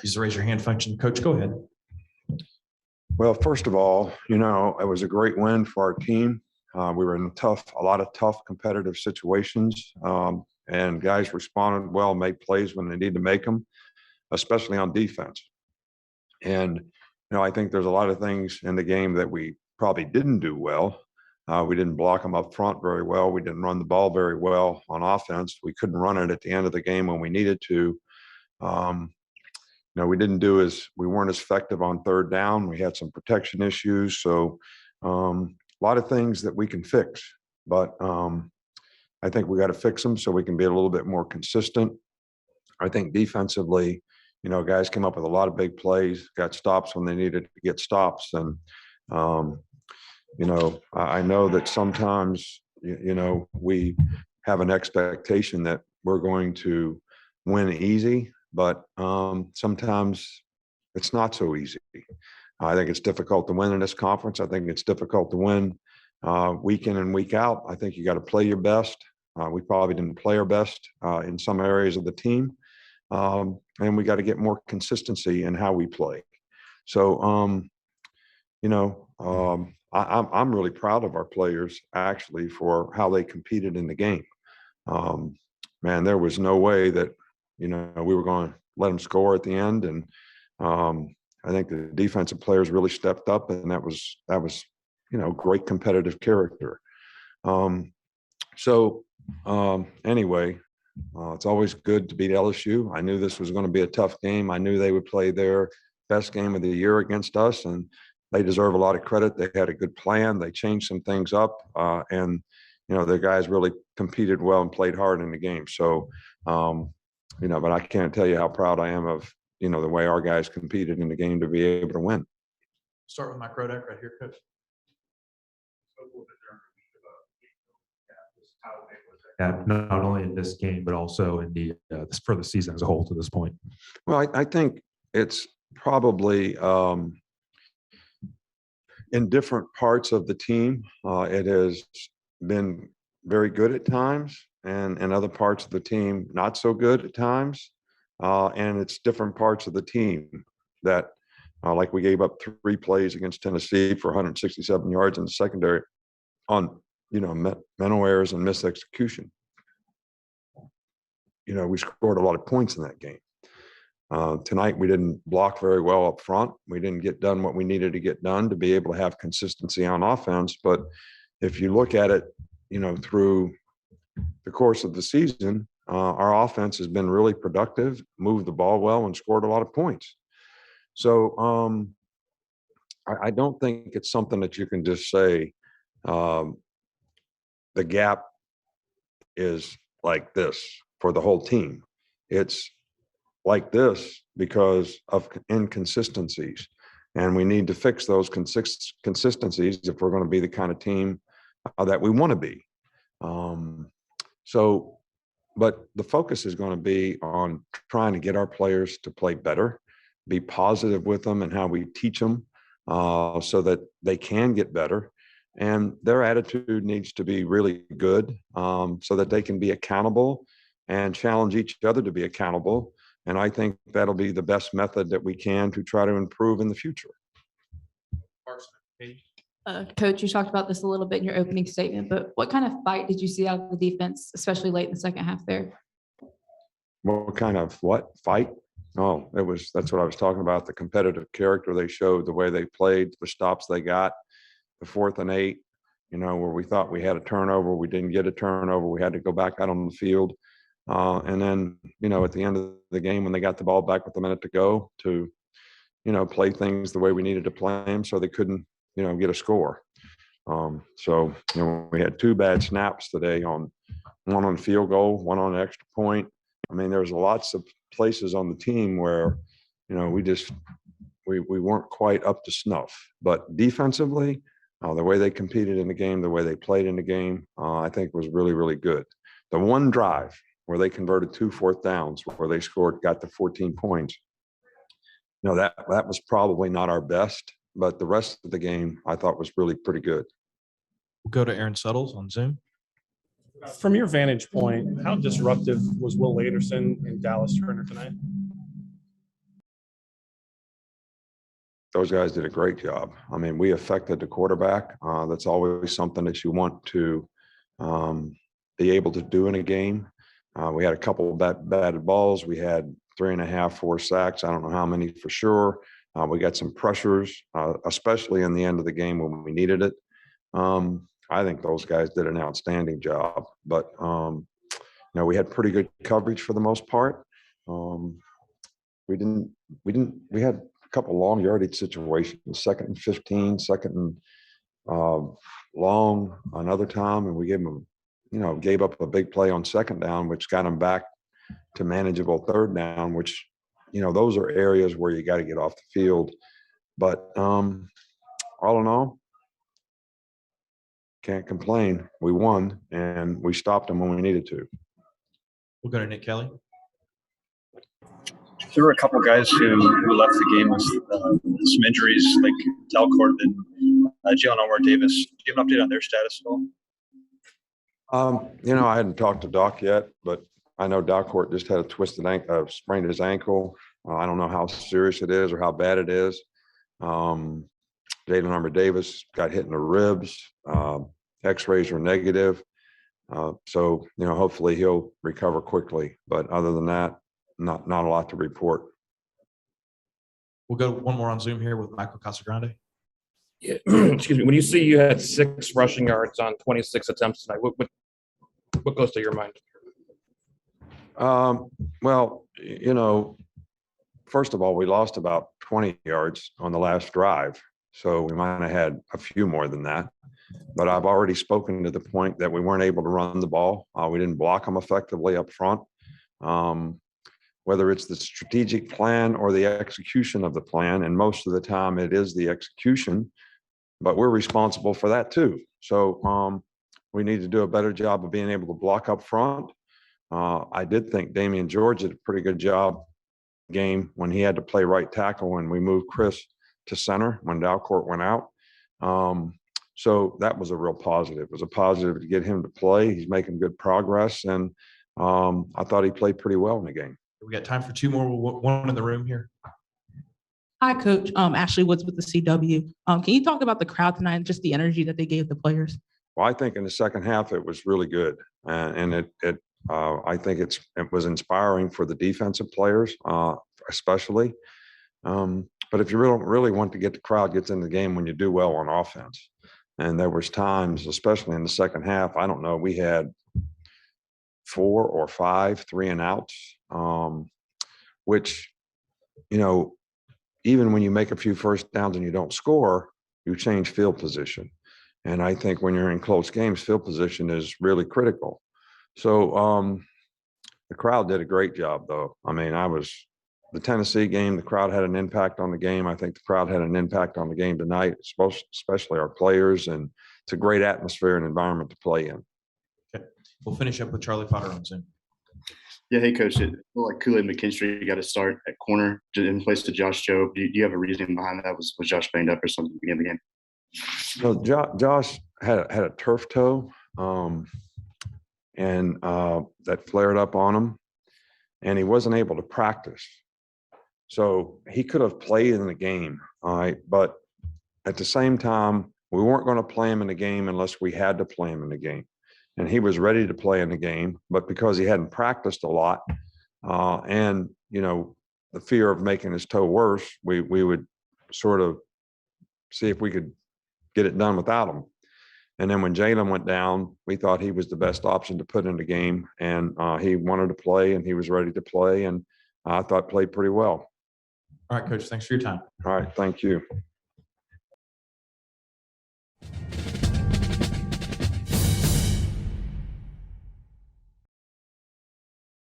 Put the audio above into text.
Use the raise your hand function. Coach, go ahead. Well, first of all, it was a great win for our team. We were in a lot of tough competitive situations, and guys responded well, made plays when they need to make them, especially on defense. And, I think there's a lot of things in the game that we probably didn't do well. We didn't block them up front very well. We didn't run the ball very well on offense. We couldn't run it at the end of the game when we needed to. We weren't as effective on third down. We had some protection issues. So a lot of things that we can fix, but I think we got to fix them so we can be a little bit more consistent. I think defensively, guys came up with a lot of big plays, got stops when they needed to get stops. And, I know that sometimes, we have an expectation that we're going to win easy, but sometimes it's not so easy. I think it's difficult to win in this conference. I think it's difficult to win week in and week out. I think you got to play your best. We probably didn't play our best in some areas of the team. And we got to get more consistency in how we play. So, I'm really proud of our players actually for how they competed in the game. Man, there was no way that, we were going to let them score at the end. And I think the defensive players really stepped up, and that was, great competitive character. Anyway, it's always good to beat LSU. I knew this was going to be a tough game. I knew they would play their best game of the year against us, and they deserve a lot of credit. They had a good plan. They changed some things up, and the guys really competed well and played hard in the game. So, but I can't tell you how proud I am of, the way our guys competed in the game to be able to win. Start with my Kodak right here, Coach. Not only in this game, but also in the for the season as a whole to this point. Well, I think it's probably in different parts of the team. It has been very good at times, and in other parts of the team, not so good at times. And it's different parts of the team that, like we gave up 3 plays against Tennessee for 167 yards in the secondary on, mental errors and missed execution. We scored a lot of points in that game. Tonight, we didn't block very well up front. We didn't get done what we needed to get done to be able to have consistency on offense. But if you look at it, through the course of the season, our offense has been really productive, moved the ball well, and scored a lot of points. So I don't think it's something that you can just say the gap is like this for the whole team. It's like this because of inconsistencies, and we need to fix those consistencies if we're going to be the kind of team that we want to be. But the focus is going to be on trying to get our players to play better, be positive with them and how we teach them so that they can get better. And their attitude needs to be really good so that they can be accountable and challenge each other to be accountable. And I think that'll be the best method that we can to try to improve in the future. Coach, you talked about this a little bit in your opening statement, but what kind of fight did you see out of the defense, especially late in the second half there? What kind of fight? Oh, that's what I was talking about, the competitive character they showed, the way they played, the stops they got, the 4th and 8, where we thought we had a turnover. We didn't get a turnover. We had to go back out on the field. And then, at the end of the game, when they got the ball back with a minute to go to, play things the way we needed to play them so they couldn't, get a score. We had 2 bad snaps today, one on field goal, one on an extra point. I mean, there's lots of places on the team where, we weren't quite up to snuff. But defensively, the way they competed in the game, the way they played in the game, I think was really, really good. The one drive where they converted 2 4th downs, where they got to 14 points, that was probably not our best. But the rest of the game, I thought, was really pretty good. We'll go to Aaron Suttles on Zoom. From your vantage point, how disruptive was Will Laderson and Dallas Turner tonight? those guys did a great job. I mean, we affected the quarterback. That's always something that you want to be able to do in a game. We had a couple of batted balls. We had 3.5, 4 sacks. I don't know how many for sure. We got some pressures, especially in the end of the game when we needed it. I think those guys did an outstanding job. But we had pretty good coverage for the most part. We had a couple long yardage situations, 2nd and 15, 2nd and long another time, and we gave up a big play on 2nd down, which got them back to manageable 3rd down, which, those are areas where you got to get off the field. But all in all, can't complain. We won, and we stopped them when we needed to. We'll go to Nick Kelly. There were a couple guys who left the game with some injuries, like Dalcourt and Jalen Elmore Davis. Do you have an update on their status at all? I hadn't talked to Doc yet, but I know Dalcourt just had a sprained his ankle. I don't know how serious it is or how bad it is. Jalen Elmore Davis got hit in the ribs. X-rays are negative. So hopefully he'll recover quickly. But other than that, not a lot to report. We'll go one more on Zoom here with Michael Casagrande. Yeah, excuse me. When you see you had 6 rushing yards on 26 attempts tonight, what goes to your mind? Well, first of all, we lost about 20 yards on the last drive. So we might have had a few more than that. But I've already spoken to the point that we weren't able to run the ball. We didn't block them effectively up front. Whether it's the strategic plan or the execution of the plan, and most of the time it is the execution, but we're responsible for that too. So we need to do a better job of being able to block up front. I did think Damian George did a pretty good job game when he had to play right tackle when we moved Chris to center when Dalcourt went out. So that was a real positive. It was a positive to get him to play. He's making good progress, and I thought he played pretty well in the game. We got time for 2 more. One in the room here. Hi, Coach. Ashley Woods with the CW. Can you talk about the crowd tonight and just the energy that they gave the players? Well, I think in the second half it was really good, and I think it was inspiring for the defensive players, especially. But if you really want to get the crowd gets in the game when you do well on offense, and there was times, especially in the second half, I don't know, we had 4 or 5 3-and-outs, which, even when you make a few first downs and you don't score, you change field position. And I think when you're in close games, field position is really critical. So the crowd did a great job, though. I mean, the Tennessee game, the crowd had an impact on the game. I think the crowd had an impact on the game tonight, especially our players. And it's a great atmosphere and environment to play in. Okay. We'll finish up with Charlie Potter on Zoom. Yeah, hey, Coach. It looked like Kool-Aid McKinstry got to start at corner in place to Josh Jobe. Do you have a reasoning behind that? Was Josh banged up or something at the beginning of the game? No, Josh had a turf toe, and that flared up on him, and he wasn't able to practice. So he could have played in the game, all right, but at the same time, we weren't going to play him in the game unless we had to play him in the game. And he was ready to play in the game, but because he hadn't practiced a lot, and the fear of making his toe worse, we would sort of see if we could get it done without him. And then when Jalen went down, we thought he was the best option to put in the game, and he wanted to play and he was ready to play, and I thought played pretty well. All right, Coach. Thanks for your time. All right, thank you.